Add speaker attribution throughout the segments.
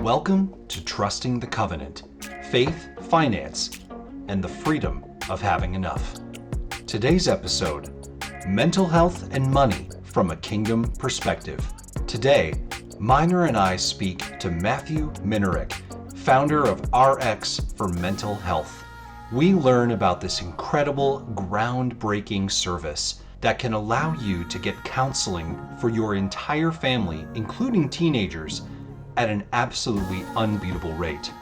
Speaker 1: Welcome to Trusting the Covenant, Faith, Finance, and the Freedom of Having Enough. Today's episode, Mental Health and Money from a Kingdom Perspective. Today, Mynor and I speak to Matthew Minirak, founder of RX for Mental Health. We learn about this incredible, groundbreaking service that can allow you to get counseling for your entire family, including teenagers, at an absolutely unbeatable rate.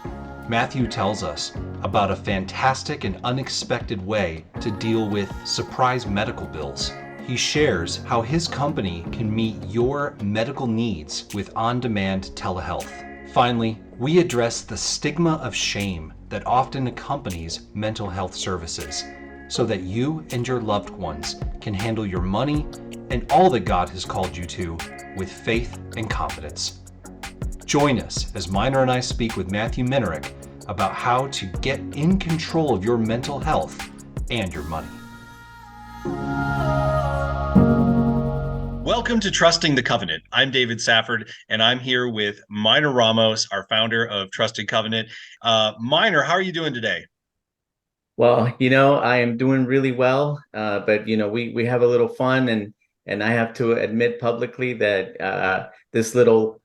Speaker 1: Matthew tells us about a fantastic and unexpected way to deal with surprise medical bills. He shares how his company can meet your medical needs with on-demand telehealth. Finally, we address the stigma of shame that often accompanies mental health services, so that you and your loved ones can handle your money and all that God has called you to with faith and confidence. Join us as Mynor and I speak with Matthew Minirak about how to get in control of your mental health and your money. Welcome to Trusting the Covenant. I'm David Safford, and I'm here with Mynor Ramos, our founder of Trusted Covenant. Mynor, how are you doing today?
Speaker 2: Well, I am doing really well, but we have a little fun, and I have to admit publicly that this little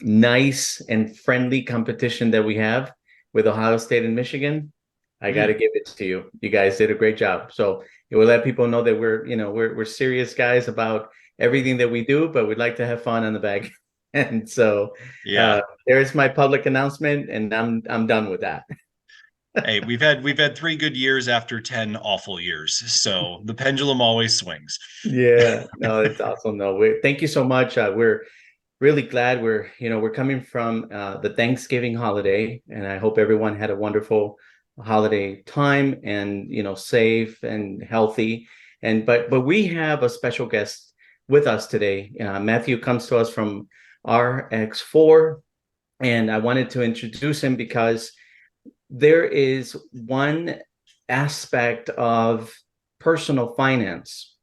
Speaker 2: nice and friendly competition that we have with Ohio State and Michigan, I got to give it to you. You guys did a great job. So it will let people know that we're serious guys about everything that we do, but we'd like to have fun on the back. And so there's my public announcement, and I'm done with that.
Speaker 1: Hey, we've had 3 good years after 10 awful years, so the pendulum always swings.
Speaker 2: Yeah, no, it's awesome. No, thank you so much. We're really glad we're coming from the Thanksgiving holiday, and I hope everyone had a wonderful holiday time and safe and healthy. But we have a special guest with us today. Matthew comes to us from RX4, and I wanted to introduce him because there is one aspect of personal finance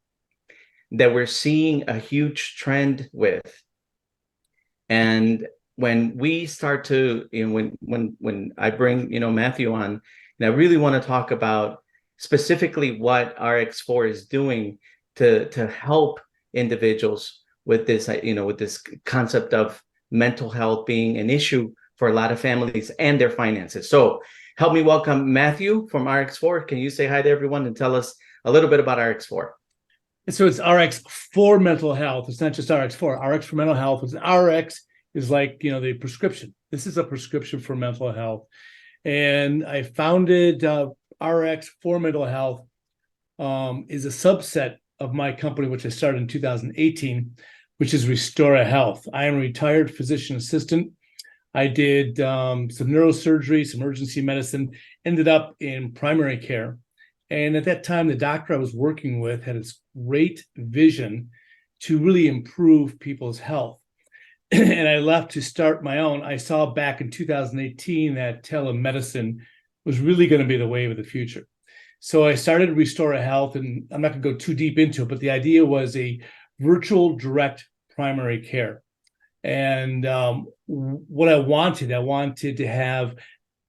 Speaker 2: that we're seeing a huge trend with. And when we start to, when I bring, Matthew on, and I really want to talk about specifically what RX4 is doing to help individuals with this, with this concept of mental health being an issue for a lot of families and their finances. So help me welcome Matthew from RX4. Can you say hi to everyone and tell us a little bit about RX4?
Speaker 3: So it's RX for mental health. It's not just RX4. RX for mental health. It's RX is like, the prescription. This is a prescription for mental health. And I founded RX for mental health is a subset of my company, which I started in 2018, which is Restore Health. I am a retired physician assistant. I did some neurosurgery, some emergency medicine, ended up in primary care. And at that time, the doctor I was working with had this great vision to really improve people's health. And I left to start my own. I saw back in 2018 that telemedicine was really going to be the wave of the future. So I started Restore Health, and I'm not going to go too deep into it, but the idea was a virtual direct primary care. And what I wanted to have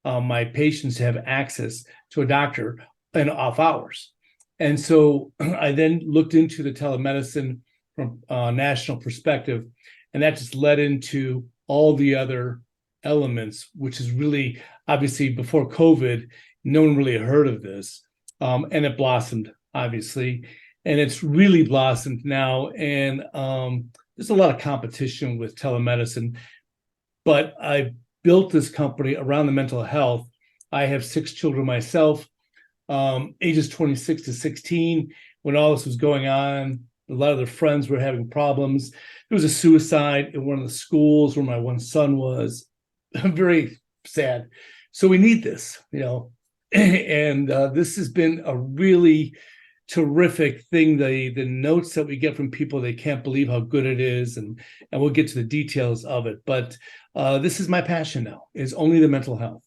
Speaker 3: my patients have access to a doctor in off hours. And so I then looked into the telemedicine from a national perspective, and that just led into all the other elements, which is really, obviously, before COVID, no one really heard of this. And it blossomed, obviously. And it's really blossomed now. And there's a lot of competition with telemedicine. But I built this company around the mental health. I have 6 children myself, ages 26 to 16. When all this was going on, a lot of their friends were having problems. There was a suicide in one of the schools where my one son was. Very sad. So we need this, and this has been a really terrific thing. The notes that we get from people, they can't believe how good it is, and we'll get to the details of it. But this is my passion now, is only the mental health.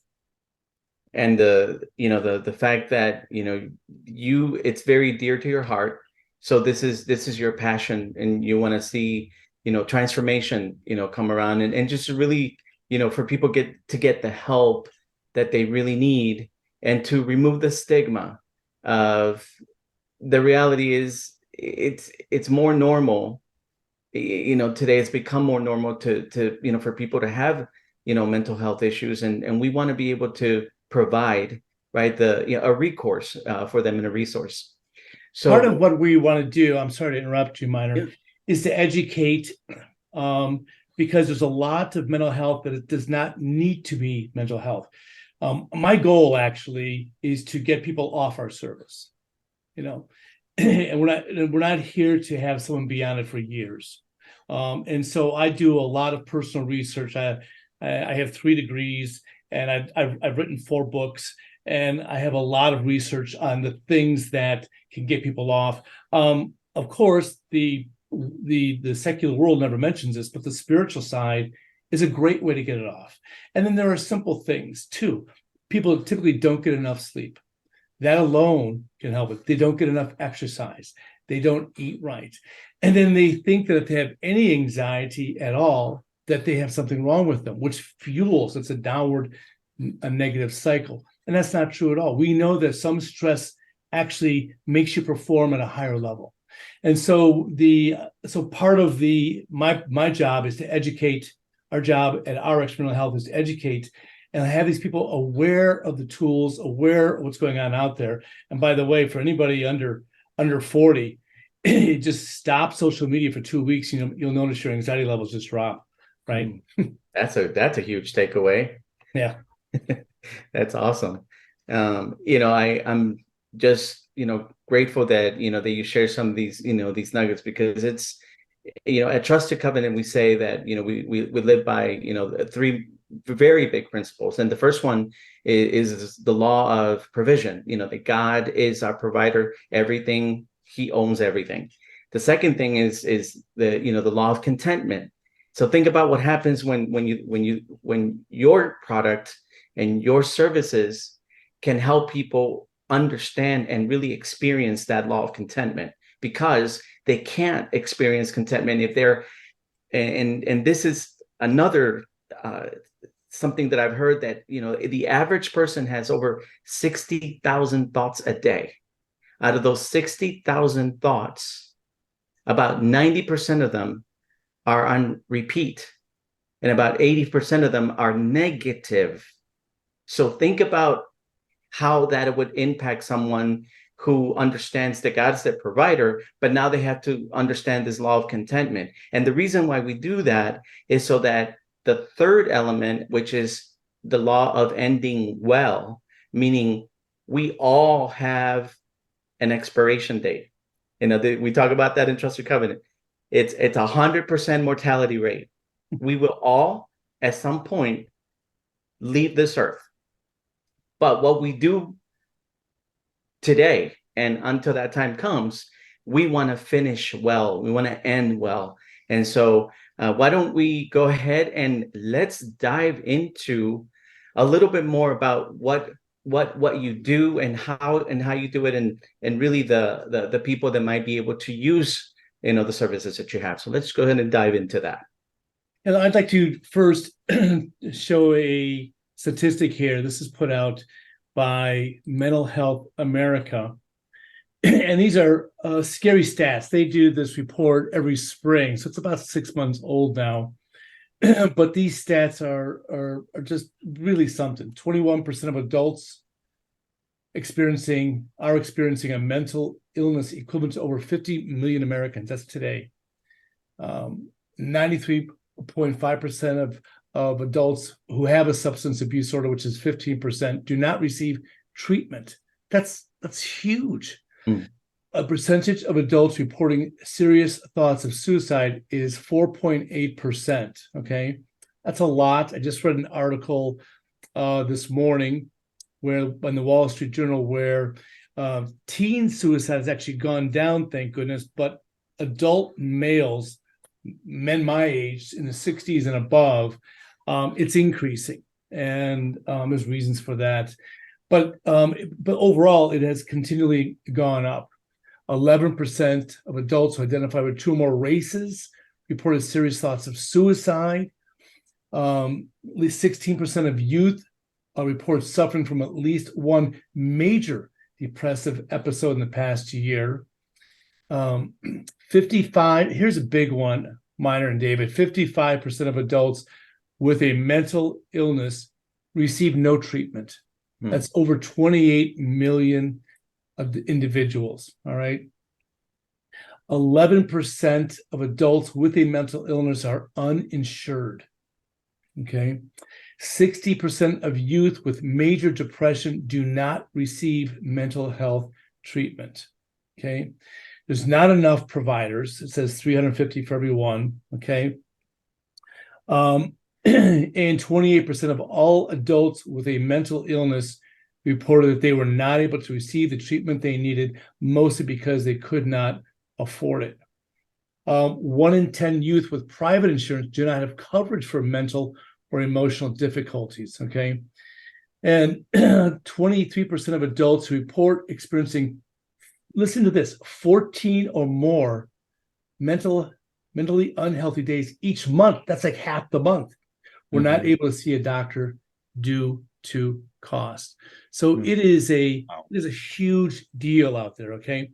Speaker 2: And the fact that it's very dear to your heart. So this is your passion, and you want to see transformation come around, and just really for people to get the help that they really need, and to remove the stigma of the reality is it's more normal. Today it's become more normal to for people to have mental health issues, and we want to be able to provide, right, a recourse for them, and a resource. So
Speaker 3: part of what we want to do, I'm sorry to interrupt you, Mynor,
Speaker 2: yeah.
Speaker 3: is to educate, because there's a lot of mental health that it does not need to be mental health. My goal actually is to get people off our service, and we're not here to have someone be on it for years. And so I do a lot of personal research. I have 3 degrees, and I've written 4 books, and I have a lot of research on the things that can get people off. Of course, the secular world never mentions this, but the spiritual side is a great way to get it off. And then there are simple things too. People typically don't get enough sleep. That alone can help it. They don't get enough exercise. They don't eat right. And then they think that if they have any anxiety at all, that they have something wrong with them, which fuels, it's a negative cycle. And that's not true at all. We know that some stress actually makes you perform at a higher level. And so part of my job is to educate. Our job at RX Mental Health is to educate and have these people aware of the tools, aware of what's going on out there. And by the way, for anybody under 40, just stop social media for 2 weeks. You'll notice your anxiety levels just drop. Right.
Speaker 2: That's a huge takeaway.
Speaker 3: Yeah.
Speaker 2: That's awesome. I'm just, grateful that, that you share some of these, these nuggets, because it's, at Trusted Covenant, we say that, we live by, 3 very big principles. And the first one is the law of provision, that God is our provider, everything, he owns everything. The second thing is the, the law of contentment. So think about what happens when your product and your services can help people understand and really experience that law of contentment, because they can't experience contentment if they're, and this is another something that I've heard, that the average person has over 60,000 thoughts a day. Out of those 60,000 thoughts, about 90% of them are on repeat, and about 80% of them are negative. So think about how that would impact someone who understands that God's their provider, but now they have to understand this law of contentment. And the reason why we do that is so that the third element, which is the law of ending well, meaning we all have an expiration date. We talk about that in Trusted Covenant. It's 100% mortality rate. We will all, at some point, leave this earth. But what we do today and until that time comes, we want to finish well. We want to end well. And so why don't we go ahead and let's dive into a little bit more about what you do and how you do it, and really the people that might be able to use the services that you have. So let's go ahead and dive into that.
Speaker 3: And I'd like to first show a statistic here. This is put out by Mental Health America. And these are scary stats. They do this report every spring, so it's about 6 months old now. But these stats are just really something. 21% of adults are experiencing a mental illness equivalent to over 50 million Americans. That's today. 93.5% of adults who have a substance abuse disorder, which is 15%, do not receive treatment. That's huge. A percentage of adults reporting serious thoughts of suicide is 4.8%. Okay, that's a lot. I just read an article this morning in the Wall Street Journal where teen suicide has actually gone down, thank goodness, but adult males, men my age, in the 60s and above, it's increasing, and there's reasons for that. But overall, it has continually gone up. 11% of adults who identify with 2 or more races reported serious thoughts of suicide. At least 16% of youth report suffering from at least one major depressive episode in the past year. 55, here's a big one, Mynor and David, 55% of adults with a mental illness receive no treatment. That's over 28 million of the individuals, all right? 11% of adults with a mental illness are uninsured, okay? 60% of youth with major depression do not receive mental health treatment, okay? There's not enough providers. It says 350 for every one, okay? And 28% of all adults with a mental illness reported that they were not able to receive the treatment they needed, mostly because they could not afford it. 1 in 10 youth with private insurance do not have coverage for mental or emotional difficulties, okay? And 23% of adults report experiencing, listen to this, 14 or more mentally unhealthy days each month. That's like half the month. We're not able to see a doctor due to cost. So it is a huge deal out there, okay?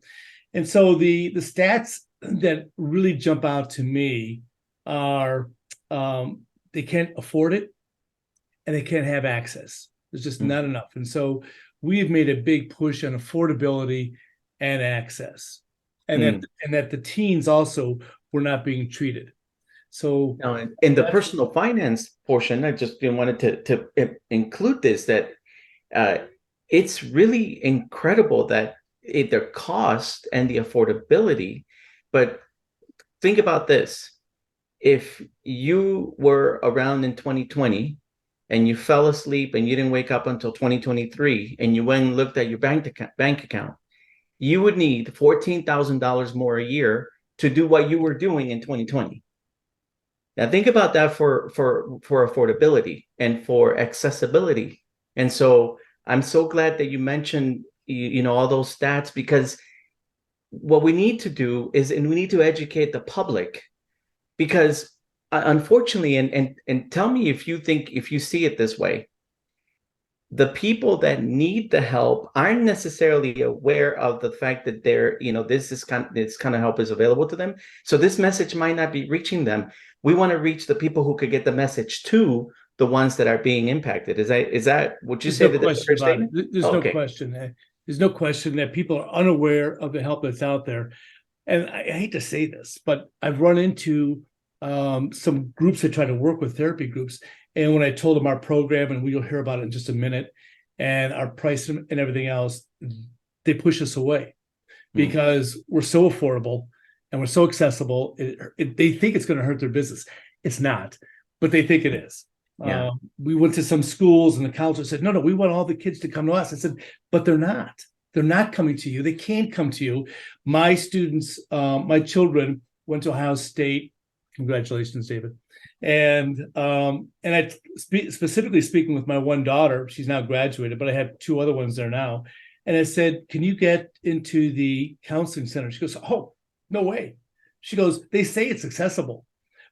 Speaker 3: And so the stats that really jump out to me are they can't afford it and they can't have access. There's just not enough. And so we've made a big push on affordability and access, and that the teens also were not being treated. So
Speaker 2: now, in the personal finance portion, I just wanted to include this, that it's really incredible that their cost and the affordability. But think about this. If you were around in 2020 and you fell asleep and you didn't wake up until 2023 and you went and looked at your bank account, you would need $14,000 more a year to do what you were doing in 2020. Now think about that for affordability and for accessibility. And so I'm so glad that you mentioned all those stats, because what we need to do is, and we need to educate the public, because unfortunately, and tell me if you see it this way, the people that need the help aren't necessarily aware of the fact that this kind of help is available to them. So this message might not be reaching them. We want to reach the people who could get the message to the ones that are being impacted. Is that would you say that that's a fair statement?
Speaker 3: There's no question. There's no question that people are unaware of the help that's out there. And I hate to say this, but I've run into some groups that try to work with therapy groups. And when I told them our program, and we'll hear about it in just a minute, and our price and everything else, they push us away because we're so affordable and we're so accessible. They think it's going to hurt their business. It's not, but they think it is.
Speaker 2: Yeah.
Speaker 3: We went to some schools and the counselor said, no, we want all the kids to come to us. I said, but they're not. They're not coming to you. They can't come to you. My students, my children went to Ohio State. Congratulations, David. And I specifically speaking with my one daughter, she's now graduated, but I have 2 other ones there now. And I said, can you get into the counseling center? She goes, oh, no way. She goes, they say it's accessible,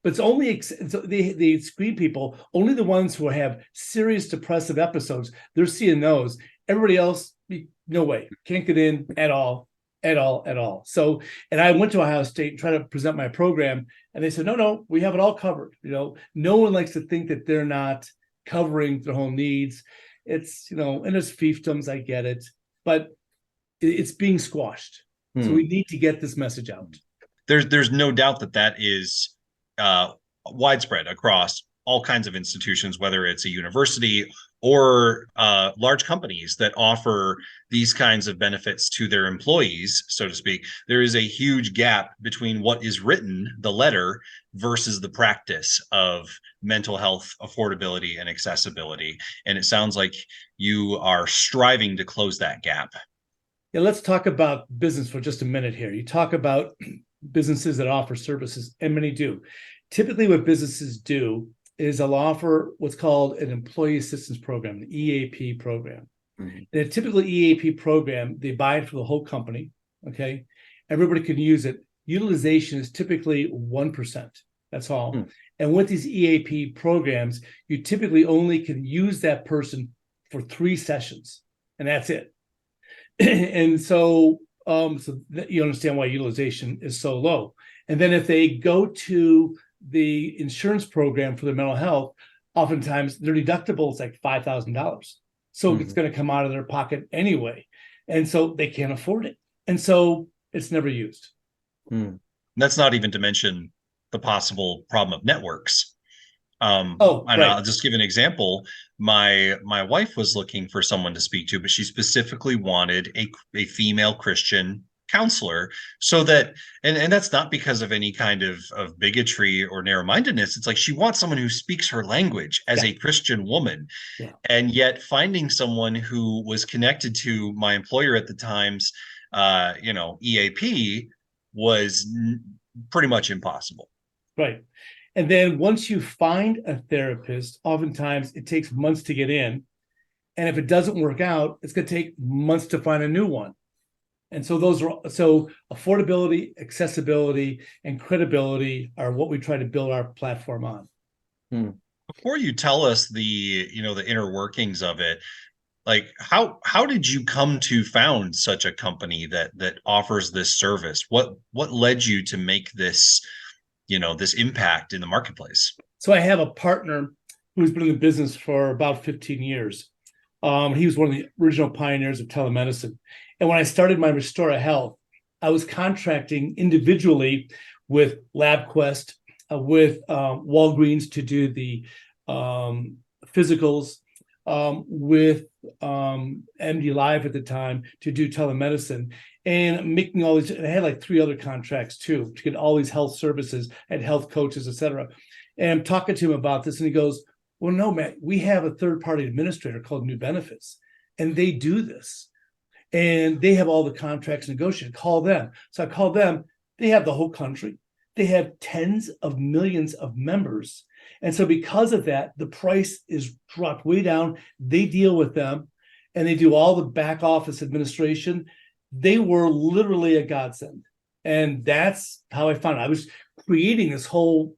Speaker 3: but it's only, they screen people, only the ones who have serious depressive episodes, they're seeing those. Everybody else, no way, can't get in at all. So, and I went to Ohio State and tried to present my program, and they said, no, we have it all covered. No one likes to think that they're not covering their whole needs. It's, and there's fiefdoms, I get it, but it's being squashed. So we need to get this message out.
Speaker 4: There's no doubt that is widespread across all kinds of institutions, whether it's a university or large companies that offer these kinds of benefits to their employees, so to speak. There is a huge gap between what is written, the letter, versus the practice of mental health affordability and accessibility. And it sounds like you are striving to close that gap.
Speaker 3: Yeah, let's talk about business for just a minute here. You talk about businesses that offer services, and many do. Typically, what businesses do is they'll offer what's called an employee assistance program, the EAP program. In a typical EAP program, they buy it for the whole company, okay? Everybody can use it. Utilization is typically 1%. That's all. And with these EAP programs, you typically only can use that person for 3 sessions, and that's it. And so, you understand why utilization is so low. And then if they go to the insurance program for their mental health, oftentimes their deductible is like $5,000. So it's going to come out of their pocket anyway. And so they can't afford it. And so it's never used.
Speaker 4: That's not even to mention the possible problem of networks. And
Speaker 3: right.
Speaker 4: I'll just give an example. My wife was looking for someone to speak to, but she specifically wanted a female Christian counselor, so that and that's not because of any kind of bigotry or narrow-mindedness. It's like she wants someone who speaks her language as a Christian woman. And yet finding someone who was connected to my employer at the time's EAP was pretty much impossible.
Speaker 3: Right. And then once you find a therapist, oftentimes it takes months to get in. And if it doesn't work out, it's going to take months to find a new one. And so affordability, accessibility, and credibility are what we try to build our platform on.
Speaker 4: Before you tell us the inner workings of it, like how did you come to found such a company that offers this service? What led you to make this this impact in the marketplace?
Speaker 3: So I have a partner who's been in the business for about 15 years. He was one of the original pioneers of telemedicine. And when I started my Restore Health, I was contracting individually with LabQuest, with Walgreens to do the physicals, with MD Live at the time to do telemedicine, and making all these. I had like 3 other contracts too to get all these health services and health coaches, etc. And I'm talking to him about this, and he goes, "Well, no, Matt, we have a third-party administrator called New Benefits, and they do this, and they have all the contracts negotiated. Call them." So I called them. They have the whole country. They have tens of millions of members. And so because of that, the price is dropped way down. They deal with them, and they do all the back office administration. They were literally a godsend. And that's how I found it. I was creating this whole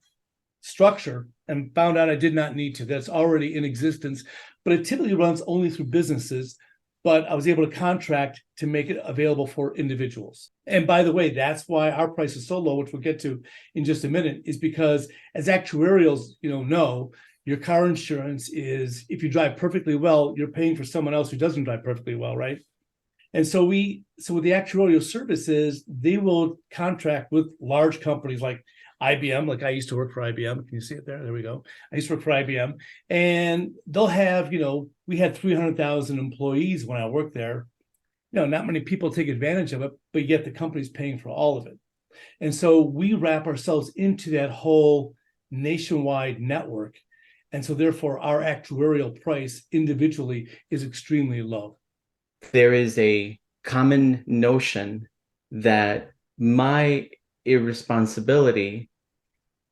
Speaker 3: structure and found out I did not need to. That's already in existence, but it typically runs only through businesses. But I was able to contract to make it available for individuals. And by the way, that's why our price is so low, which we'll get to in just a minute, is because as actuarials, know, your car insurance is, if you drive perfectly well, you're paying for someone else who doesn't drive perfectly well, right? And so with the actuarial services, they will contract with large companies like IBM, like I used to work for IBM. Can you see it there? There we go. I used to work for IBM, and they'll have, we had 300,000 employees when I worked there. Not many people take advantage of it, but yet the company's paying for all of it. And so we wrap ourselves into that whole nationwide network. And so therefore our actuarial price individually is extremely low.
Speaker 2: There is a common notion that my irresponsibility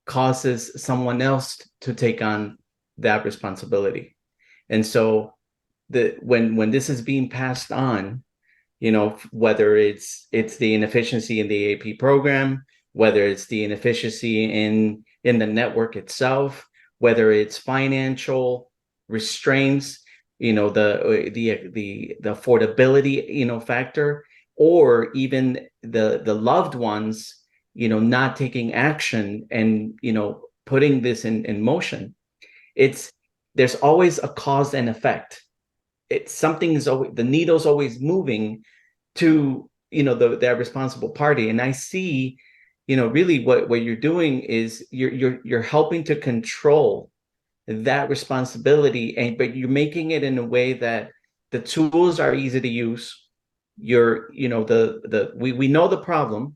Speaker 2: causes someone else to take on that responsibility. And so when this is being passed on, whether it's the inefficiency in the AAP program, whether it's the inefficiency in the network itself, whether it's financial restraints, the affordability, factor, or even the loved ones, not taking action and, putting this in motion, there's always a cause and effect. The needle's always moving to, that responsible party. And I see, really what you're doing is you're helping to control that responsibility, but you're making it in a way that the tools are easy to use. We know the problem.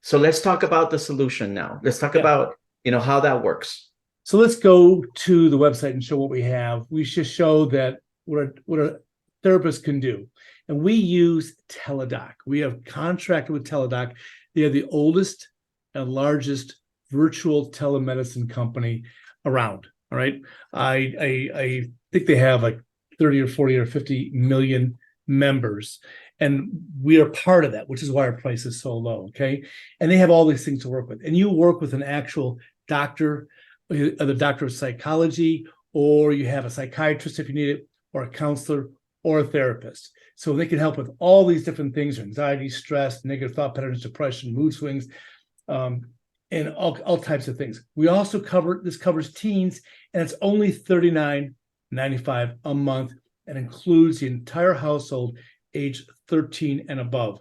Speaker 2: So let's talk about the solution now. Let's talk about, how that works.
Speaker 3: So let's go to the website and show what we have. We should show that what a therapist can do. And we use Teladoc. We have contracted with Teladoc. They are the oldest and largest virtual telemedicine company around. All right. I think they have like 30 or 40 or 50 million members. And we are part of that, which is why our price is so low. Okay. And they have all these things to work with. And you work with an actual doctor, the doctor of psychology, or you have a psychiatrist if you need it, or a counselor, or a therapist. So they can help with all these different things: anxiety, stress, negative thought patterns, depression, mood swings, and all types of things. We also covers teens, and it's only $39.95 a month, and includes the entire household age 13 and above.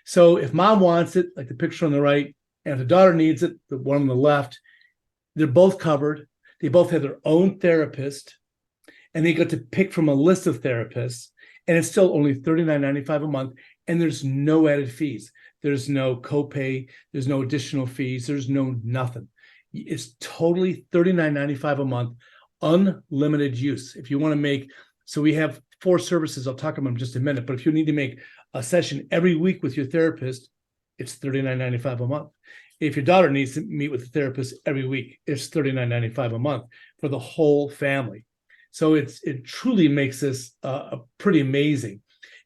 Speaker 3: So if mom wants it, like the picture on the right, and if the daughter needs it, the one on the left, they're both covered. They both have their own therapist, and they get to pick from a list of therapists, and it's still only $39.95 a month, and there's no added fees. There's no copay. There's no additional fees. There's no nothing. It's totally $39.95 a month, unlimited use. If you want to make, so we have 4 services. I'll talk about them in just a minute, but if you need to make a session every week with your therapist, it's $39.95 a month. If your daughter needs to meet with the therapist every week, it's $39.95 a month for the whole family. So it truly makes this pretty amazing.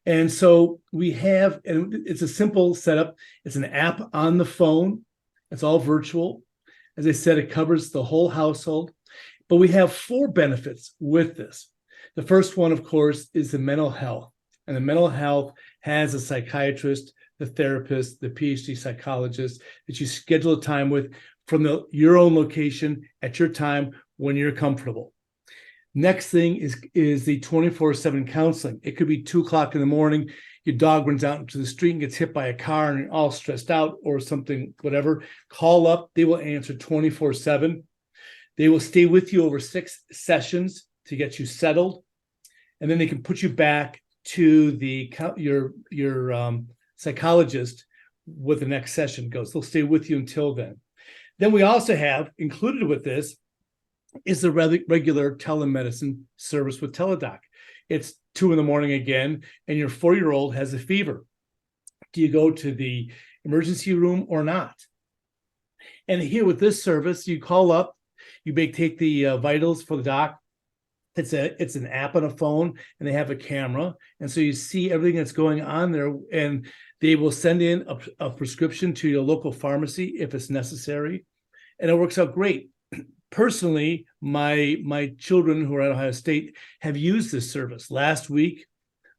Speaker 3: And so we have, and it's a simple setup. It's an app on the phone. It's all virtual. As I said, it covers the whole household. But we have 4 benefits with this. The first one, of course, is the mental health. And the mental health has a psychiatrist, the therapist, the PhD psychologist that you schedule a time with from your own location at your time when you're comfortable. Next thing is the 24/7 counseling. It could be 2:00 in the morning. Your dog runs out into the street and gets hit by a car and you're all stressed out or something, whatever. Call up. They will answer 24/7. They will stay with you over 6 sessions to get you settled. And then they can put you back to your psychologist with the next session goes. They'll stay with you until then. Then we also have included with this is the regular telemedicine service with Teladoc. It's 2 a.m. again, and your 4-year-old has a fever. Do you go to the emergency room or not? And here with this service, you call up, you take the vitals for the doc. It's an app on a phone, and they have a camera, and so you see everything that's going on there, and they will send in a prescription to your local pharmacy if it's necessary, and it works out great. Personally, my children who are at Ohio State have used this service. Last week,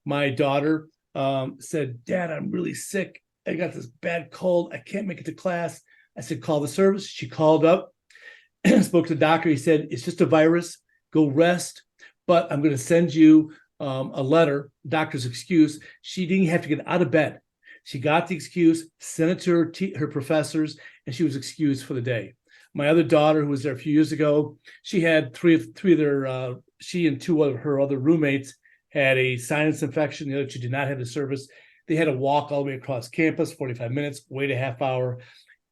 Speaker 3: my daughter said, "Dad, I'm really sick. I got this bad cold. I can't make it to class." I said, "Call the service." She called up, spoke to the doctor. He said, "It's just a virus. Go rest, but I'm going to send you a letter, doctor's excuse." She didn't have to get out of bed. She got the excuse, sent it to her professors, and she was excused for the day. My other daughter, who was there a few years ago, she had three of their, she and 2 of her other roommates had a sinus infection. The other 2 did not have the service. They had to walk all the way across campus, 45 minutes, wait a half hour,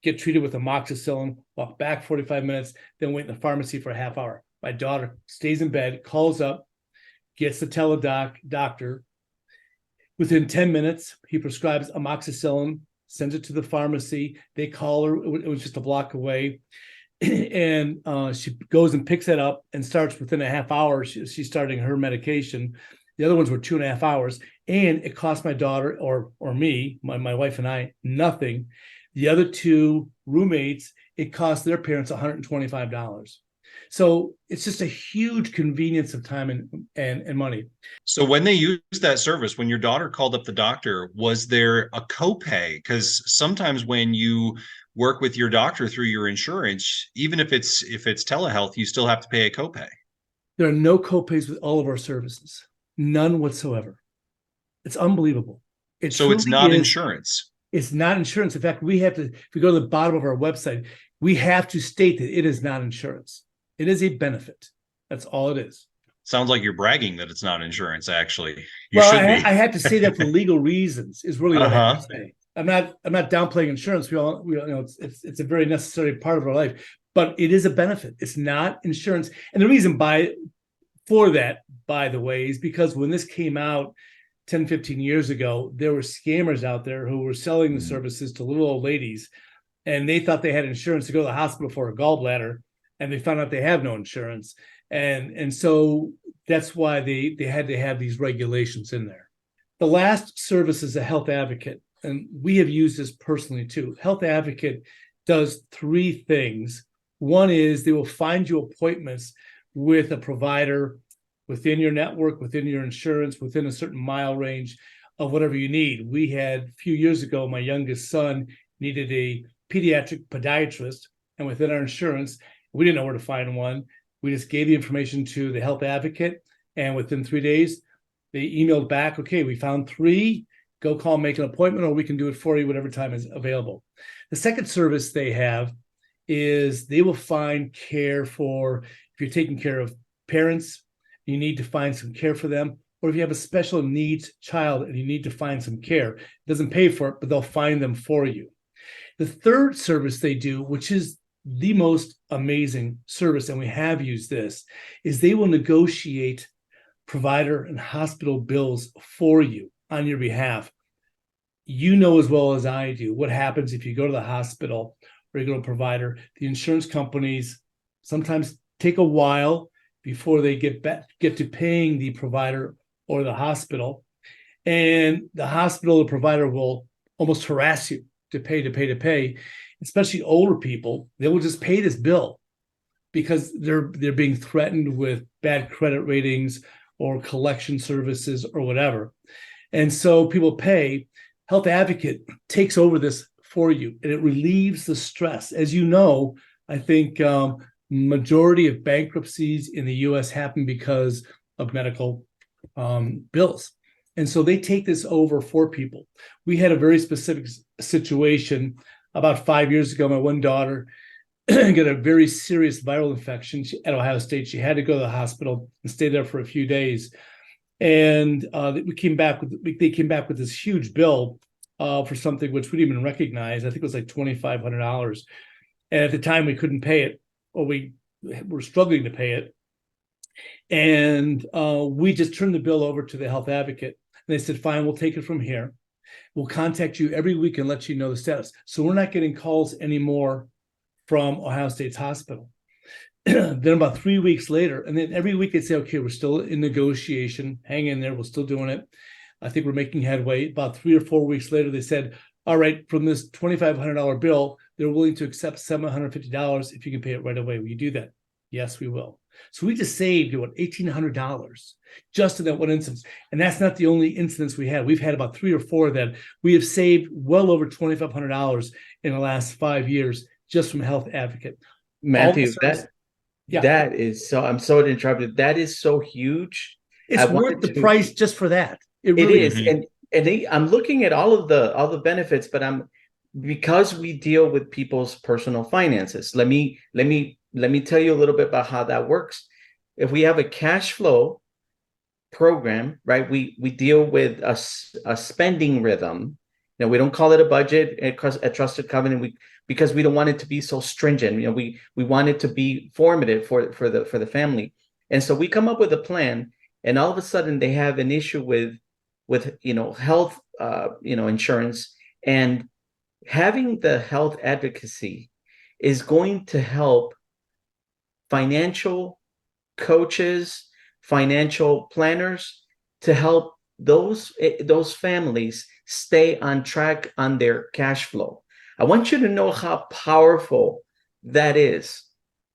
Speaker 3: get treated with amoxicillin, walk back 45 minutes, then wait in the pharmacy for a half hour. My daughter stays in bed, calls up, gets the Teladoc doctor. Within 10 minutes, he prescribes amoxicillin, sends it to the pharmacy. They call her. It was just a block away. And she goes and picks it up and starts within a half hour. She's starting her medication. The other ones were 2.5 hours. And it cost my daughter or me, my wife and I, nothing. The other 2 roommates, it cost their parents $125. So it's just a huge convenience of time and money.
Speaker 4: So when they used that service, when your daughter called up the doctor, was there a copay? Because sometimes when you work with your doctor through your insurance, even if it's telehealth, you still have to pay a copay.
Speaker 3: There are no copays with all of our services, none whatsoever. It's unbelievable.
Speaker 4: So it's not insurance.
Speaker 3: It's not insurance. In fact, we have to, if we go to the bottom of our website, we have to state that it is not insurance. It is a benefit. That's all it is.
Speaker 4: Sounds like you're bragging that it's not insurance, actually. You
Speaker 3: Well,
Speaker 4: should be.
Speaker 3: I had to say that for legal reasons, is really what I have to say. I'm not downplaying insurance. We all know it's a very necessary part of our life, but it is a benefit. It's not insurance. And the reason for that, by the way, is because when this came out 10, 15 years ago, there were scammers out there who were selling the services to little old ladies, and they thought they had insurance to go to the hospital for a gallbladder, and they found out they have no insurance. And so that's why they had to have these regulations in there. The last service is a health advocate, and we have used this personally too. Health advocate does 3 things One is they will find you appointments with a provider within your network, within your insurance, within a certain mile range of whatever you need. We had a few years ago, my youngest son needed a pediatric podiatrist, and within our insurance, we didn't know where to find one. We just gave the information to the health advocate, and within 3 days, they emailed back, okay, we found 3, go call, make an appointment, or we can do it for you whatever time is available. The second service they have is they will find care for, if you're taking care of parents, you need to find some care for them, or if you have a special needs child and you need to find some care. It doesn't pay for it, but they'll find them for you. The third service they do, which is the most amazing service, and we have used this, is they will negotiate provider and hospital bills for you on your behalf. You know as well as I do what happens if you go to the hospital or you go to a provider. The insurance companies sometimes take a while before they get to paying the provider or the hospital, and the hospital or provider will almost harass you to pay. Especially older people, they will just pay this bill because they're being threatened with bad credit ratings or collection services or whatever. And so people pay. Health Advocate takes over this for you, and it relieves the stress. As you know, I think majority of bankruptcies in the U.S. happen because of medical bills. And so they take this over for people. We had a very specific situation about 5 years ago. My one daughter got a very serious viral infection at Ohio State. She had to go to the hospital and stay there for a few days. And they came back with this huge bill for something which we didn't even recognize. I think it was like $2,500. And at the time we couldn't pay it, or we were struggling to pay it. And we just turned the bill over to the health advocate. And they said, fine, we'll take it from here. We'll contact you every week and let you know the status. So we're not getting calls anymore from Ohio State's hospital. Then about 3 weeks later, and then every week they'd say, okay, we're still in negotiation. Hang in there. We're still doing it. I think we're making headway. About 3 or 4 weeks later, they said, all right, from this $2,500 bill, they're willing to accept $750 if you can pay it right away. Will you do that? Yes, we will. So we just saved $1,800 just in that one instance. And that's not the only instance we had. We've had about 3 or 4 that we have saved well over $2,500 in the last 5 years just from Health Advocate.
Speaker 2: Matthew, that is so, I'm sorry to interrupt you. That is so huge.
Speaker 3: It's worth the price just for that. It
Speaker 2: really is. And I'm looking at all the benefits, but because we deal with people's personal finances. Let me tell you a little bit about how that works. If we have a cash flow program, right? We deal with a spending rhythm. Now, we don't call it a budget, a trusted covenant, because we don't want it to be so stringent. We want it to be formative for the family. And so we come up with a plan, and all of a sudden they have an issue with health insurance, and having the health advocacy is going to help financial coaches, financial planners, to help those families stay on track on their cash flow. I want you to know how powerful that is.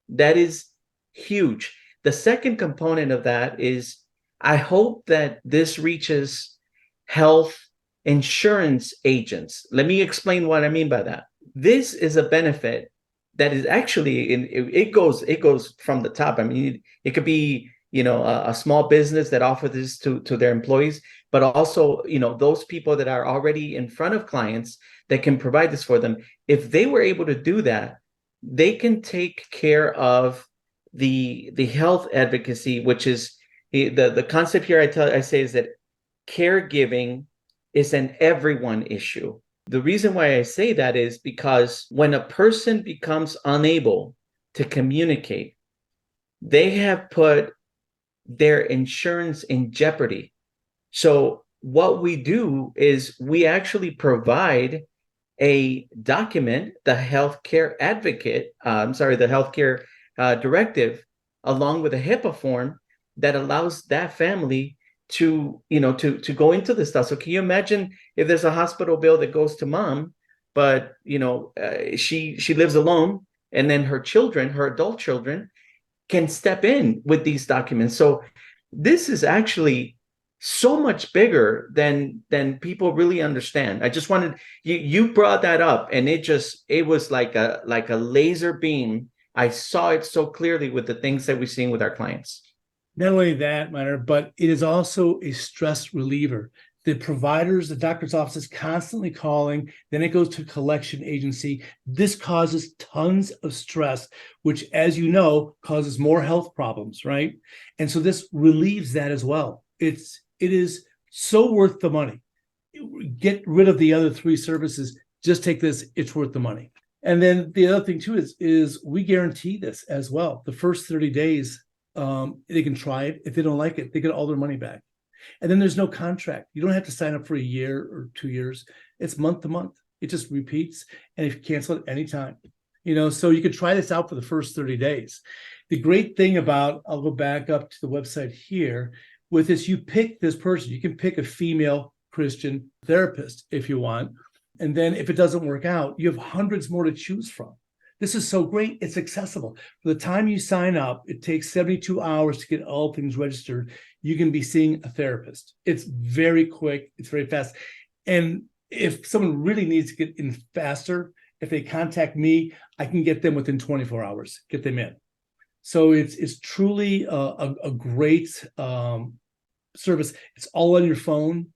Speaker 2: That is huge. The second component of that is, I hope that this reaches health insurance agents. Let me explain what I mean by that. This is a benefit that is actually it goes from the top. I mean, it could be a small business that offers this to their employees, but also those people that are already in front of clients that can provide this for them. If they were able to do that, they can take care of the health advocacy, which is the concept here. I say is that caregiving is an everyone issue. The reason why I say that is because when a person becomes unable to communicate, they have put their insurance in jeopardy. So what we do is we actually provide a document, the healthcare directive, along with a HIPAA form that allows that family to go into this stuff. So can you imagine if there's a hospital bill that goes to mom, but she lives alone and then her children, her adult children, can step in with these documents. So this is actually so much bigger than people really understand. I just wanted you brought that up, and it was like a laser beam. I saw it so clearly with the things that we're seeing with our clients.
Speaker 3: Not only that, Mynor, but it is also a stress reliever. The providers, the doctor's office is constantly calling, then it goes to a collection agency. This causes tons of stress, which, as you know, causes more health problems, right? And so this relieves that as well. It is so worth the money. Get rid of the other 3 services. Just take this, it's worth the money. And then the other thing too is we guarantee this as well. The first 30 days, they can try it. If they don't like it, they get all their money back. And then there's no contract. You don't have to sign up for a year or 2 years. It's month to month. It just repeats. And if you cancel it anytime, so you could try this out for the first 30 days. The great thing about, I'll go back up to the website here, with this, you pick this person. You can pick a female Christian therapist if you want. And then if it doesn't work out, you have hundreds more to choose from. This is so great. It's accessible. For the time you sign up, it takes 72 hours to get all things registered. You can be seeing a therapist. It's very quick. It's very fast. And if someone really needs to get in faster, if they contact me, I can get them within 24 hours, get them in. So it's truly a great service. It's all on your phone.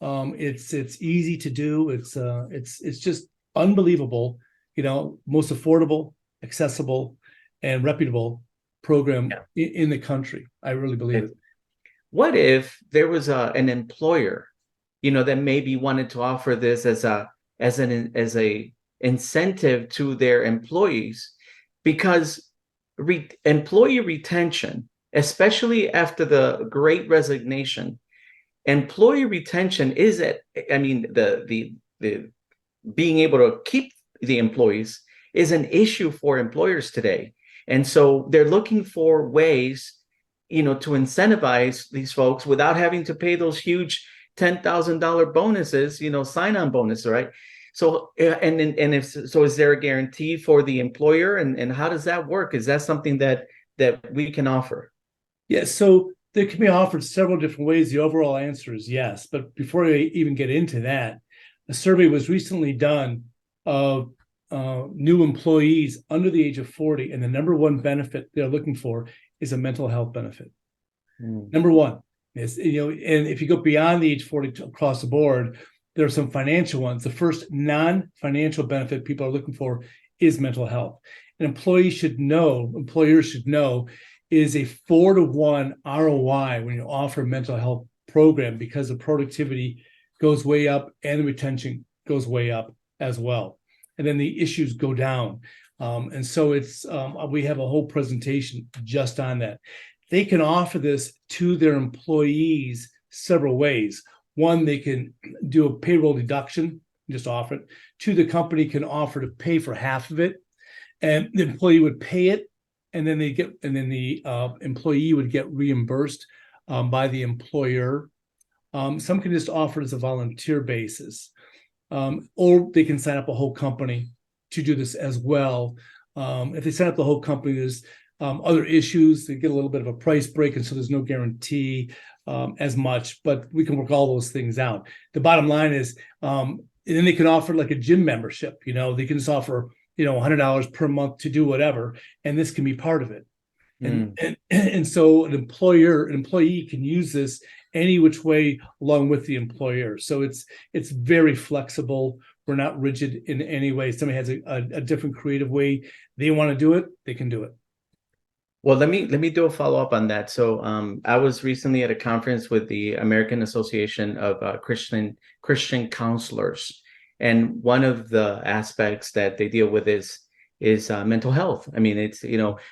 Speaker 3: It's easy to do. It's just unbelievable. Most affordable, accessible, and reputable program in the country. I really believe it.
Speaker 2: What if there was an employer, that maybe wanted to offer this as a incentive to their employees, because employee retention, especially after the Great Resignation, employee retention is the being able to keep the employees is an issue for employers today. And so they're looking for ways, to incentivize these folks without having to pay those huge $10,000 bonuses, sign-on bonus, right? So, is there a guarantee for the employer, and how does that work? Is that something that we can offer?
Speaker 3: Yeah, so there can be offered several different ways. The overall answer is yes. But before I even get into that, a survey was recently done of new employees under the age of 40, and the number one benefit they're looking for is a mental health benefit. Number one is, and if you go beyond the age 40 across the board, there are some financial ones. The first non-financial benefit people are looking for is mental health. An employers should know, is a 4-to-1 ROI when you offer a mental health program, because the productivity goes way up and the retention goes way up as well. And then the issues go down. And so we have a whole presentation just on that. They can offer this to their employees several ways. One, they can do a payroll deduction, just offer it. Two, the company can offer to pay for half of it, and the employee would pay it, and then the employee would get reimbursed by the employer. Some can just offer it as a volunteer basis, or they can sign up a whole company to do this as well. If they sign up the whole company, there's other issues. They get a little bit of a price break, and so there's no guarantee as much, but we can work all those things out. The bottom line is, and then they can offer like a gym membership. They can just offer $100 per month to do whatever, and this can be part of it. And so an employee can use this any which way along with the employer. So it's very flexible. We're not rigid in any way. Somebody has a different creative way they want to do it, they can do it.
Speaker 2: Well, let me do a follow-up on that. So I was recently at a conference with the American Association of Christian Counselors, and one of the aspects that they deal with is mental health. I mean, it's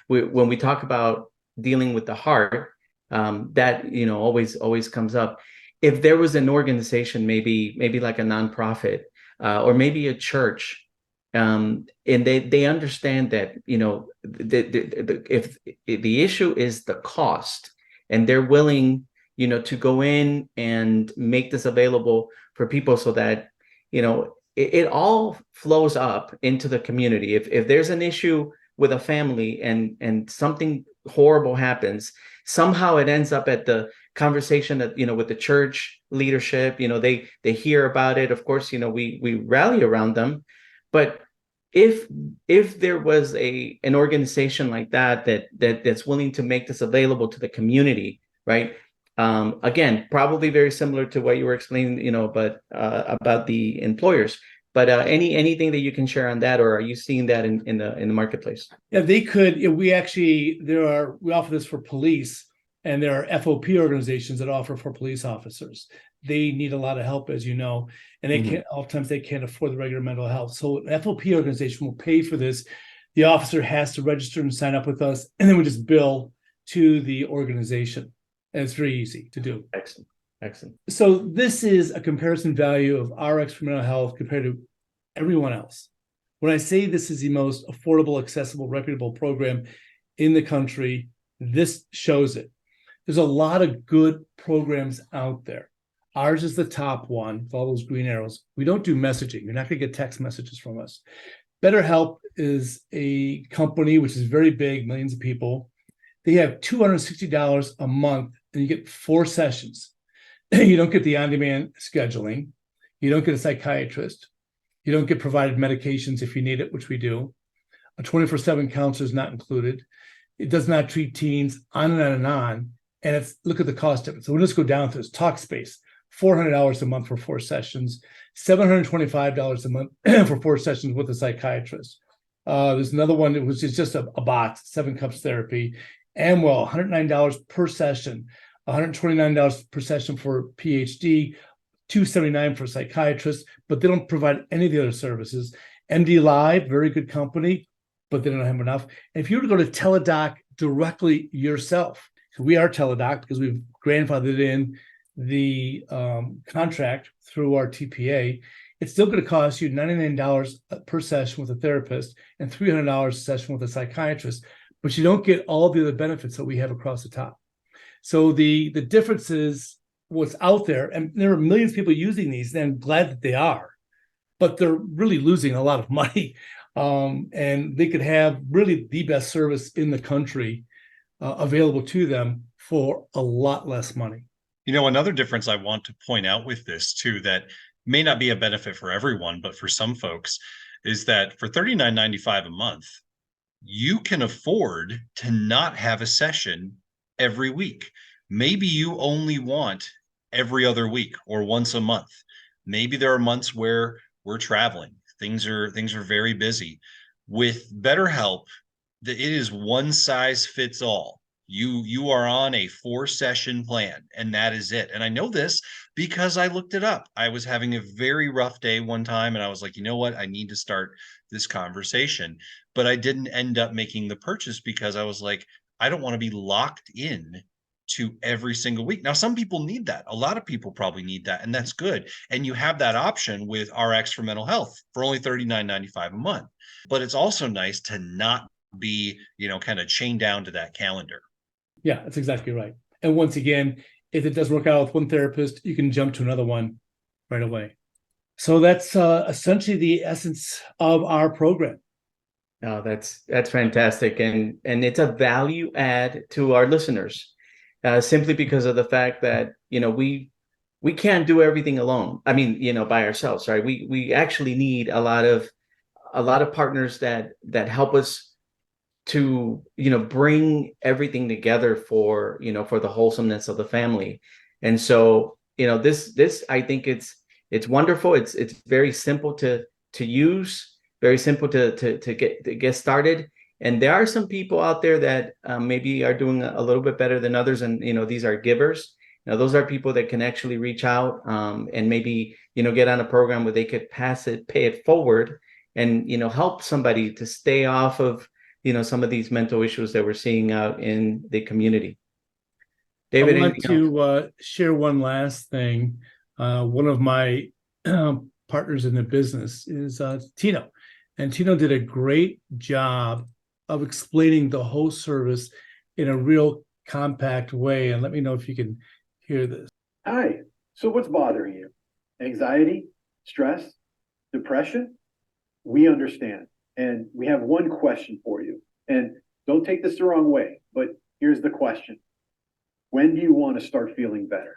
Speaker 2: when we talk about dealing with the heart, that always comes up. If there was an organization, maybe like a nonprofit, or maybe a church, and they understand that if the issue is the cost, and they're willing to go in and make this available for people, so that it all flows up into the community. If there's an issue with a family and something horrible happens, somehow it ends up at the conversation that, with the church leadership. They hear about it. Of course, we rally around them. But if there was an organization like that's willing to make this available to the community, right? Again, probably very similar to what you were explaining, but about the employers. But anything that you can share on that, or are you seeing that in the marketplace?
Speaker 3: Yeah, they could. We offer this for police, and there are FOP organizations that offer for police officers. They need a lot of help, as you know, and oftentimes they can't afford the regular mental health. So an FOP organization will pay for this. The officer has to register and sign up with us, and then we just bill to the organization. And it's very easy to do.
Speaker 2: Excellent.
Speaker 3: So this is a comparison value of RX for mental health compared to everyone else. When I say this is the most affordable, accessible, reputable program in the country, this shows it. There's a lot of good programs out there. Ours is the top one with all those green arrows. We don't do messaging. You're not going to get text messages from us. BetterHelp is a company which is very big, millions of people. They have $260 a month, and you get 4 sessions. You don't get the on-demand scheduling. You don't get a psychiatrist. You don't get provided medications if you need it, which we do. A 24/7 counselor is not included. It does not treat teens, on and on and on. And look at the cost of it. So we'll just go down to this. Talkspace, $400 a month for 4 sessions, $725 a month for 4 sessions with a psychiatrist. There's another one which is just a box, 7 Cups Therapy. Amwell, $109 per session, $129 per session for PhD, $279 for a psychiatrist, but they don't provide any of the other services. MD Live, very good company, but they don't have enough. And if you were to go to Teladoc directly yourself, we are Teladoc because we've grandfathered in the contract through our TPA, it's still going to cost you $99 per session with a therapist and $300 a session with a psychiatrist, but you don't get all the other benefits that we have across the top. So the difference is what's out there, and there are millions of people using these, and I'm glad that they are, but they're really losing a lot of money. And they could have really the best service in the country available to them for a lot less money.
Speaker 4: Another difference I want to point out with this too, that may not be a benefit for everyone, but for some folks, is that for $39.95 a month, you can afford to not have a session every week. Maybe you only want every other week or once a month. Maybe there are months where we're traveling. Things are very busy. With BetterHelp, it is one size fits all. You are on a 4-session plan, and that is it. And I know this because I looked it up. I was having a very rough day one time, and I was like, you know what? I need to start this conversation. But I didn't end up making the purchase because I was like, I don't want to be locked in to every single week. Now, some people need that. A lot of people probably need that, and that's good. And you have that option with RX for mental health for only $39.95 a month. But it's also nice to not be, kind of chained down to that calendar.
Speaker 3: Yeah, that's exactly right. And once again, if it doesn't work out with one therapist, you can jump to another one right away. So that's essentially the essence of our program.
Speaker 2: Oh, that's fantastic. And it's a value add to our listeners, simply because of the fact that, we can't do everything alone. I mean, by ourselves, right? We actually need a lot of partners that help us to bring everything together for the wholesomeness of the family. And so this I think it's wonderful. It's very simple to use, very simple to get started. And there are some people out there that maybe are doing a little bit better than others, and these are givers. Those are people that can actually reach out and maybe get on a program where they could pay it forward, and help somebody to stay off of some of these mental issues that we're seeing out in the community. David,
Speaker 3: I want to share one last thing. One of my partners in the business is Tino, and Tino did a great job of explaining the whole service in a real compact way. And let me know if you can hear this.
Speaker 5: Hi. So what's bothering you? Anxiety, stress, depression? We understand. And we have one question for you. And don't take this the wrong way, but here's the question. When do you want to start feeling better?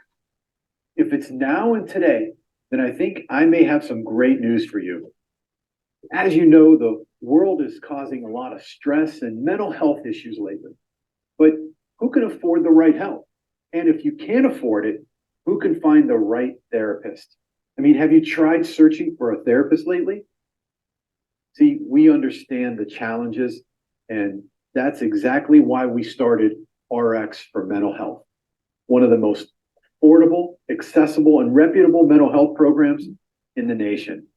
Speaker 5: If it's now and today, then I think I may have some great news for you. As you know, the world is causing a lot of stress and mental health issues lately. But who can afford the right help? And if you can't afford it, who can find the right therapist? I mean, have you tried searching for a therapist lately? See, we understand the challenges, and that's exactly why we started RX for Mental Health, one of the most affordable, accessible, and reputable mental health programs in the nation.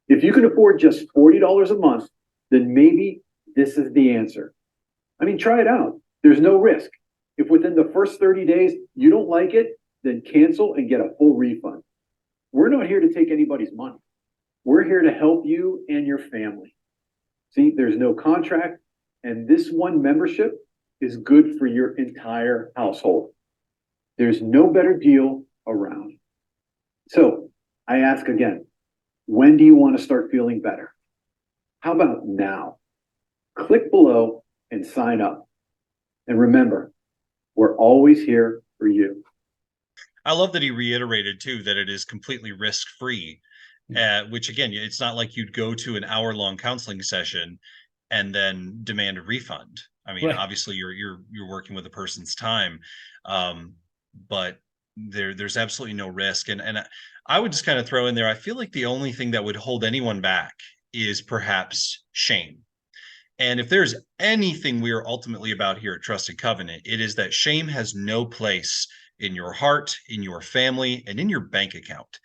Speaker 5: If you can afford just $40 a month, then maybe this is the answer. I mean, try it out. There's no risk. If within the first 30 days you don't like it, then cancel and get a full refund. We're not here to take anybody's money. We're here to help you and your family. See, there's no contract, and this one membership is good for your entire household. There's no better deal around. So I ask again, when do you want to start feeling better? How about now? Click below and sign up. And remember, we're always here for you.
Speaker 4: I love that he reiterated too that it is completely risk-free, which again, it's not like you'd go to an hour-long counseling session and then demand a refund. I mean,
Speaker 3: Right.
Speaker 4: obviously you're working with a person's time, but there's absolutely no risk. And I would just kind of throw in there, I feel like the only thing that would hold anyone back is perhaps shame. And if there's anything we are ultimately about here at Trusted Covenant, it is that shame has no place in your heart, in your family, and in your bank account.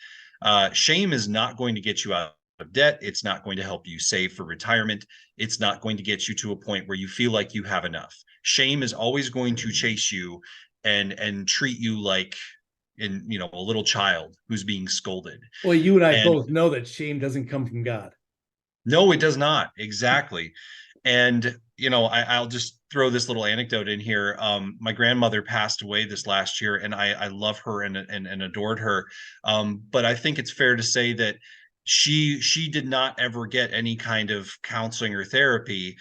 Speaker 4: Shame is not going to get you out of debt. It's not going to help you save for retirement. It's not going to get you to a point where you feel like you have enough. Shame is always going to chase you and treat you like a little child who's being scolded.
Speaker 3: Well, you and I
Speaker 4: And
Speaker 3: both know that shame doesn't come from God.
Speaker 4: no, it does not. Exactly. And, I'll just throw this little anecdote in here. My grandmother passed away this last year, and I love her and adored her. But I think it's fair to say that she did not ever get any kind of counseling or therapy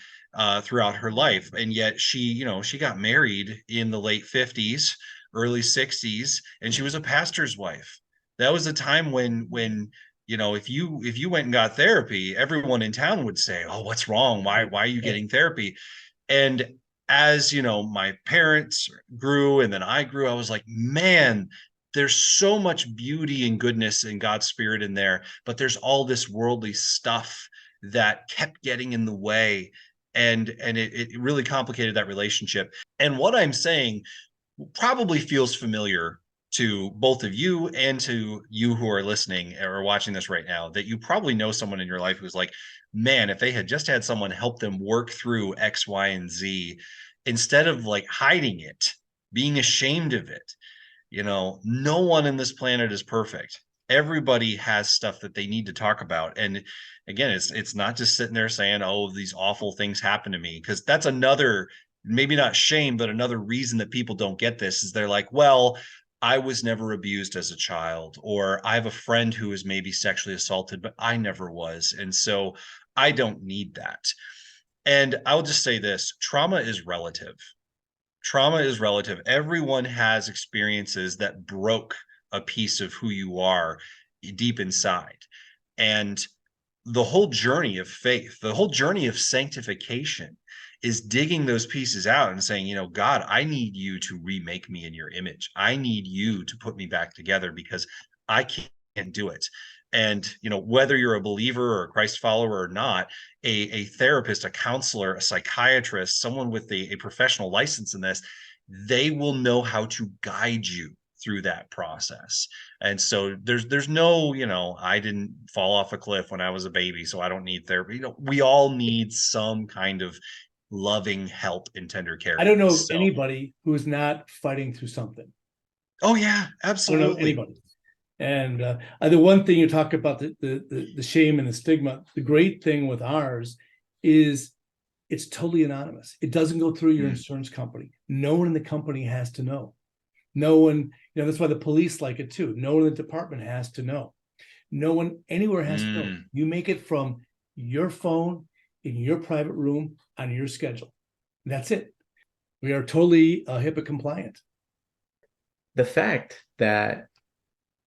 Speaker 4: throughout her life. And yet she got married in the late 50s, early 60s, and she was a pastor's wife. That was a time when if you went and got therapy, everyone in town would say, "Oh, what's wrong? Why are you getting therapy?" And as my parents grew and then I grew, I was like, man, there's so much beauty and goodness and God's spirit in there, but there's all this worldly stuff that kept getting in the way, and it really complicated that relationship. And what I'm saying probably feels familiar to both of you and to you who are listening or watching this right now, that you probably know someone in your life who's like, man, if they had just had someone help them work through X, Y, and Z, instead of like hiding it, being ashamed of it. No one in this planet is perfect. Everybody has stuff that they need to talk about. And again, it's not just sitting there saying, "Oh, these awful things happen to me," because that's another, maybe not shame, but another reason that people don't get this is they're like, well, I was never abused as a child, or I have a friend who was maybe sexually assaulted, but I never was. And so I don't need that. And I'll just say this, trauma is relative. Trauma is relative. Everyone has experiences that broke a piece of who you are deep inside. And the whole journey of faith, the whole journey of sanctification is digging those pieces out and saying, God, I need you to remake me in your image. I need you to put me back together because I can't do it. And, whether you're a believer or a Christ follower or not, a therapist, a counselor, a psychiatrist, someone with a professional license in this, they will know how to guide you through that process. And so there's no, I didn't fall off a cliff when I was a baby, so I don't need therapy. We all need some kind of loving help and tender care.
Speaker 3: I don't know anybody who's not fighting through something.
Speaker 4: Oh yeah, absolutely.
Speaker 3: I don't know anybody. And the one thing you talk about, the shame and the stigma, the great thing with ours is it's totally anonymous. It doesn't go through your insurance company. No one in the company has to know. No one, that's why the police like it too. No one in the department has to know. No one anywhere has to know. You make it from your phone in your private room on your schedule. And that's it. We are totally HIPAA compliant.
Speaker 2: The fact that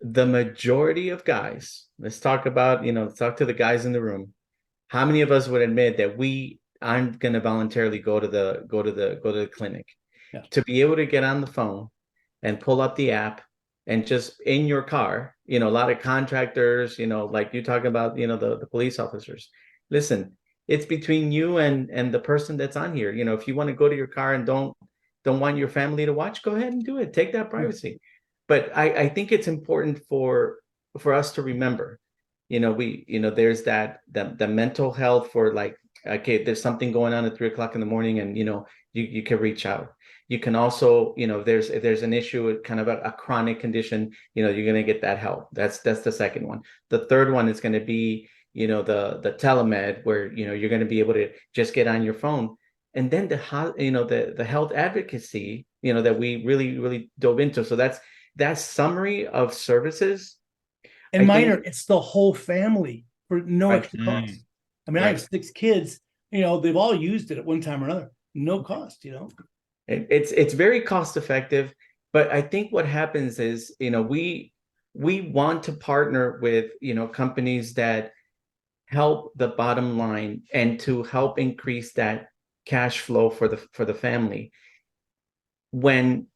Speaker 2: the majority of guys, let's talk about, let's talk to the guys in the room. How many of us would admit that I'm going to voluntarily go to the clinic to be able to get on the phone and pull up the app and just in your car, a lot of contractors, like you talk about, the police officers. Listen, it's between you and the person that's on here. If you want to go to your car and don't want your family to watch, go ahead and do it. Take that privacy. But I think it's important for us to remember, there's the mental health for like, okay, there's something going on at 3:00 in the morning, and you can reach out. You can also, if there's an issue with kind of a chronic condition, you're going to get that help. That's the second one. The third one is going to be, the telemed, where you're going to be able to just get on your phone. And then the health advocacy, that we really dove into. So that's that summary of services.
Speaker 3: And Mynor, it's the whole family for no extra cost. I mean, I have 6 kids, they've all used it at one time or another. No cost,
Speaker 2: It's very cost effective, but I think what happens is, we want to partner with, companies that help the bottom line and to help increase that cash flow for the family. When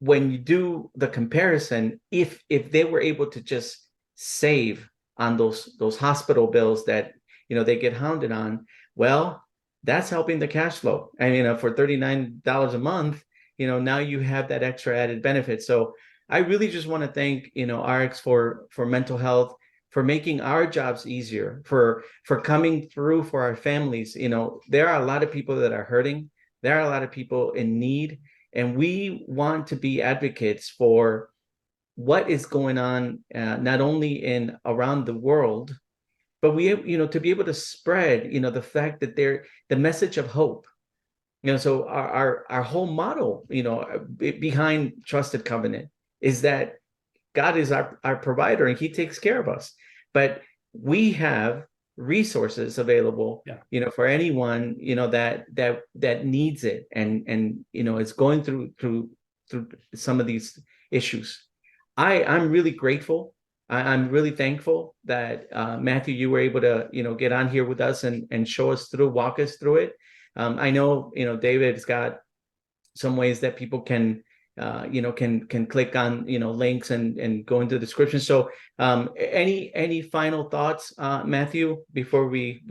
Speaker 2: you do the comparison, if they were able to just save on those hospital bills that they get hounded on, well, that's helping the cash flow. I mean, for $39 a month, now you have that extra added benefit. So I really just want to thank RX for mental health, for making our jobs easier, for coming through for our families. There are a lot of people that are hurting. There are a lot of people in need, and we want to be advocates for what is going on, not only around the world, but we have, to be able to spread, the fact that the message of hope. So our whole motto, behind Trusted Covenant is that God is our provider and He takes care of us. But we have resources available, for anyone, that needs it and is going through some of these issues. I'm really grateful. I'm really thankful that Matthew, you were able to get on here with us and walk us through it. I know David's got some ways that people can click on links and go into the description. So any final thoughts, Matthew, before we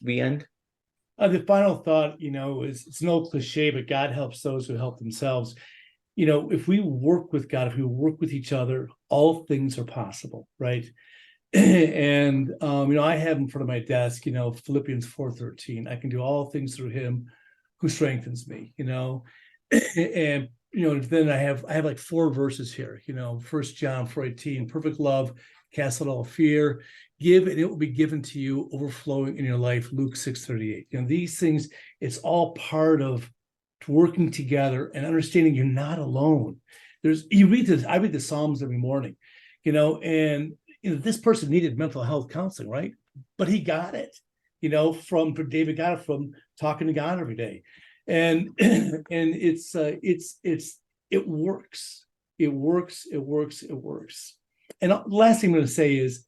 Speaker 2: end?
Speaker 3: The final thought, is it's an old cliche, but God helps those who help themselves. If we work with God, if we work with each other, all things are possible, right? And I have in front of my desk, Philippians 4:13. I can do all things through Him who strengthens me. And then I have like 4 verses here. 1 John 4:18. Perfect love casts out all fear. Give and it will be given to you, overflowing in your life. Luke 6:38. These things, it's all part of working together and understanding you're not alone. I read the Psalms every morning, and this person needed mental health counseling, right? But he got it, from David got it from talking to God every day. And it works. And the last thing I'm going to say is,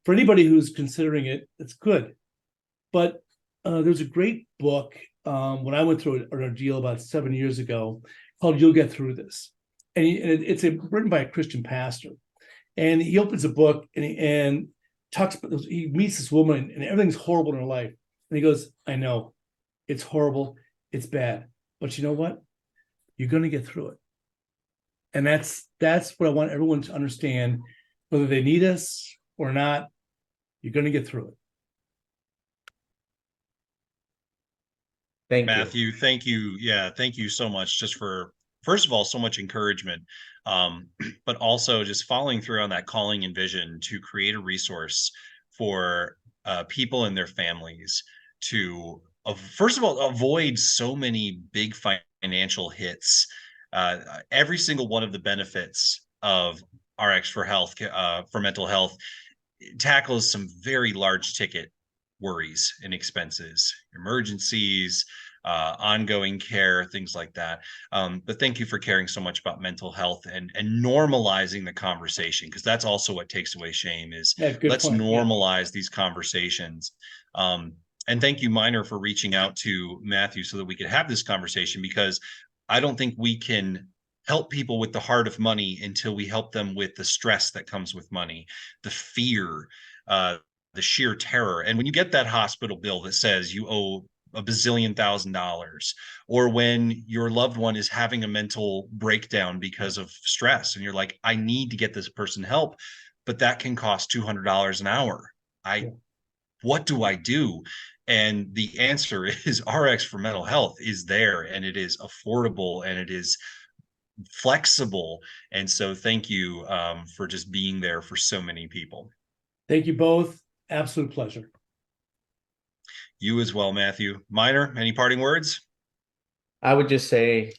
Speaker 3: for anybody who's considering it, it's good. But there's a great book when I went through an ordeal about 7 years ago called "You'll Get Through This," and it's written by a Christian pastor. And he opens a book and talks about this. He meets this woman and everything's horrible in her life. And he goes, I know it's horrible. It's bad. But you know what? You're going to get through it. And that's what I want everyone to understand. Whether they need us or not, you're going to get through it.
Speaker 2: Thank
Speaker 4: Matthew,
Speaker 2: you.
Speaker 4: thank you. Yeah, thank you so much just for, first of all, so much encouragement, but also just following through on that calling and vision to create a resource for people and their families to, first of all, avoid so many big financial hits. Every single one of the benefits of RX for health, for mental health, tackles some very large ticket worries and expenses, emergencies, ongoing care, things like that. But thank you for caring so much about mental health and normalizing the conversation, because that's also what takes away shame is let's normalize these conversations. And thank you, Mynor, for reaching out to Matthew so that we could have this conversation, because I don't think we can help people with the heart of money until we help them with the stress that comes with money, the fear, the sheer terror. And when you get that hospital bill that says you owe a bazillion $1,000, or when your loved one is having a mental breakdown because of stress, and you're like, I need to get this person help, but that can cost $200 an hour. What do I do? And the answer is RX for Mental Health is there, and it is affordable, and it is flexible. And so thank you for just being there for so many people.
Speaker 3: Thank you both. Absolute pleasure.
Speaker 4: You as well, Matthew. Mynor, any parting words?
Speaker 2: I would just say,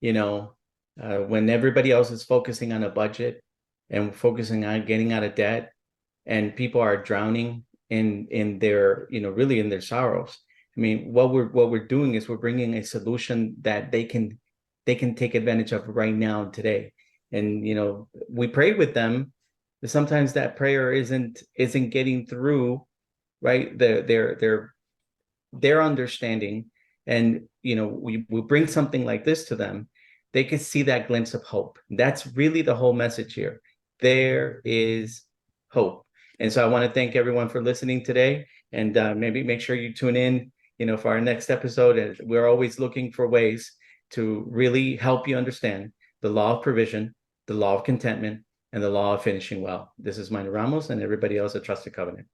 Speaker 2: when everybody else is focusing on a budget and focusing on getting out of debt, and people are drowning in their, really in their sorrows. I mean, what we're doing is we're bringing a solution that they can take advantage of right now today. And, we pray with them, but sometimes that prayer isn't getting through, right? Their understanding. And, we bring something like this to them, they can see that glimpse of hope. That's really the whole message here. There is hope. And so I want to thank everyone for listening today, and maybe make sure you tune in, for our next episode. And we're always looking for ways to really help you understand the law of provision, the law of contentment, and the law of finishing well. This is Mynor Ramos and everybody else at Trusted Covenant.